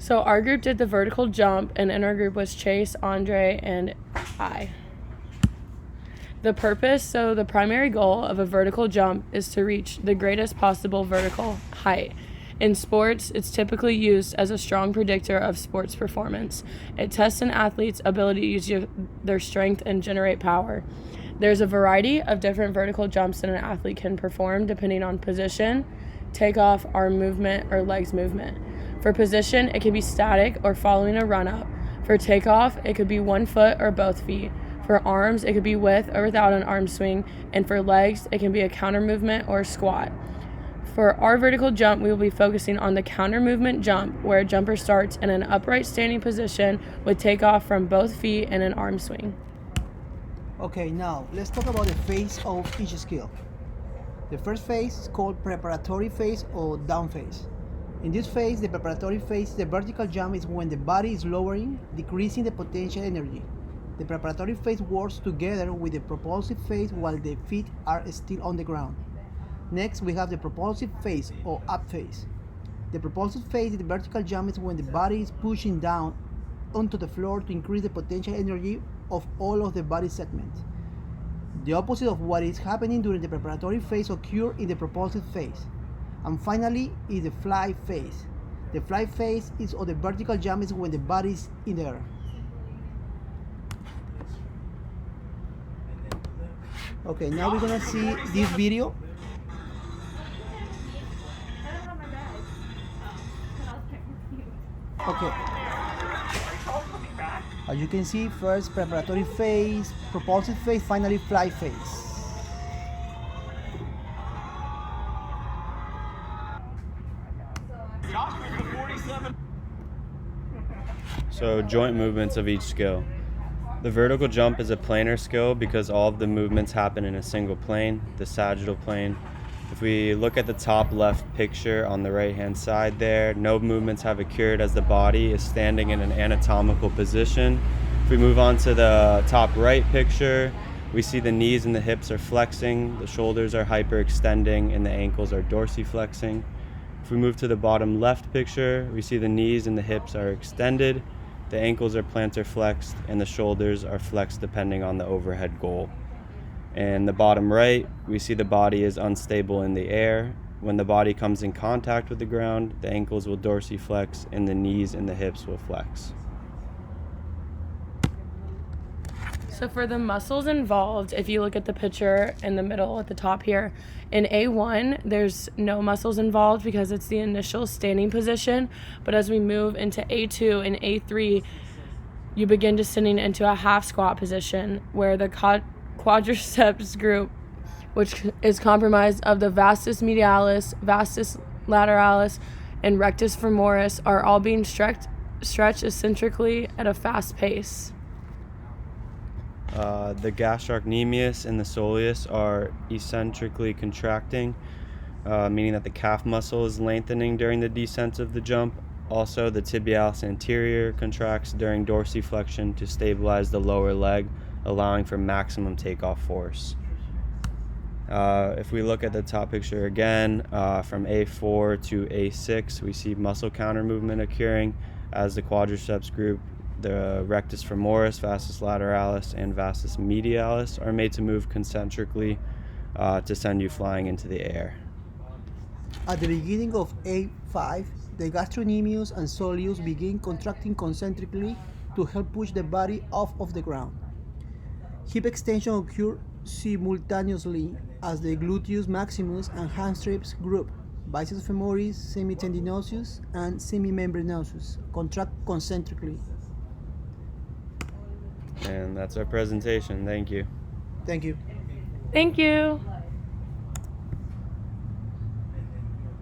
So our group did the vertical jump, and in our group was Chase, Andre, and I. The primary goal of a vertical jump is to reach the greatest possible vertical height. In sports, it's typically used as a strong predictor of sports performance. It tests an athlete's ability to use their strength and generate power. There's a variety of different vertical jumps that an athlete can perform depending on position, takeoff, arm movement, or legs movement. For position, it can be static or following a run-up. For takeoff, it could be 1 foot or both feet. For arms, it could be with or without an arm swing. And for legs, it can be a counter movement or a squat. For our vertical jump, we will be focusing on the counter movement jump, where a jumper starts in an upright standing position with takeoff from both feet and an arm swing. Okay, now let's talk about the phase of each skill. The first phase is called preparatory phase or down phase. In this phase, the preparatory phase, the vertical jump is when the body is lowering, decreasing the potential energy. The preparatory phase works together with the propulsive phase while the feet are still on the ground. Next, we have the propulsive phase or up phase. The propulsive phase in the vertical jump is when the body is pushing down onto the floor to increase the potential energy of all of the body segments. The opposite of what is happening during the preparatory phase occurs in the propulsive phase. And finally is the fly phase. The fly phase is or the vertical jump is when the body is in the air. Okay, now we're gonna see this video. Okay. As you can see, first preparatory phase, propulsive phase, finally fly phase. So joint movements of each skill. The vertical jump is a planar skill because all of the movements happen in a single plane, the sagittal plane. If we look at the top left picture on the right hand side there, no movements have occurred as the body is standing in an anatomical position. If we move on to the top right picture, we see the knees and the hips are flexing, the shoulders are hyperextending, and the ankles are dorsiflexing. If we move to the bottom left picture, we see the knees and the hips are extended, the ankles are plantar flexed, and the shoulders are flexed depending on the overhead goal. And the bottom right, we see the body is unstable in the air. When the body comes in contact with the ground, the ankles will dorsiflex and the knees and the hips will flex. So for the muscles involved, if you look at the picture in the middle at the top here, in A1, there's no muscles involved because it's the initial standing position. But as we move into A2 and A3, you begin descending into a half squat position where the quadriceps group, which is comprised of the vastus medialis, vastus lateralis, and rectus femoris, are all being stretched eccentrically at a fast pace. The gastrocnemius and the soleus are eccentrically contracting, meaning that the calf muscle is lengthening during the descent of the jump. Also, the tibialis anterior contracts during dorsiflexion to stabilize the lower leg, allowing for maximum takeoff force. If we look at the top picture again, from A4 to A6, we see muscle counter movement occurring as the quadriceps group, the rectus femoris, vastus lateralis, and vastus medialis are made to move concentrically to send you flying into the air. At the beginning of A5, the gastrocnemius and soleus begin contracting concentrically to help push the body off of the ground. Hip extension occurs simultaneously as the gluteus maximus and hamstrings group, biceps femoris, semitendinosus, and semimembranosus contract concentrically. And that's our presentation. Thank you. Thank you. Thank you.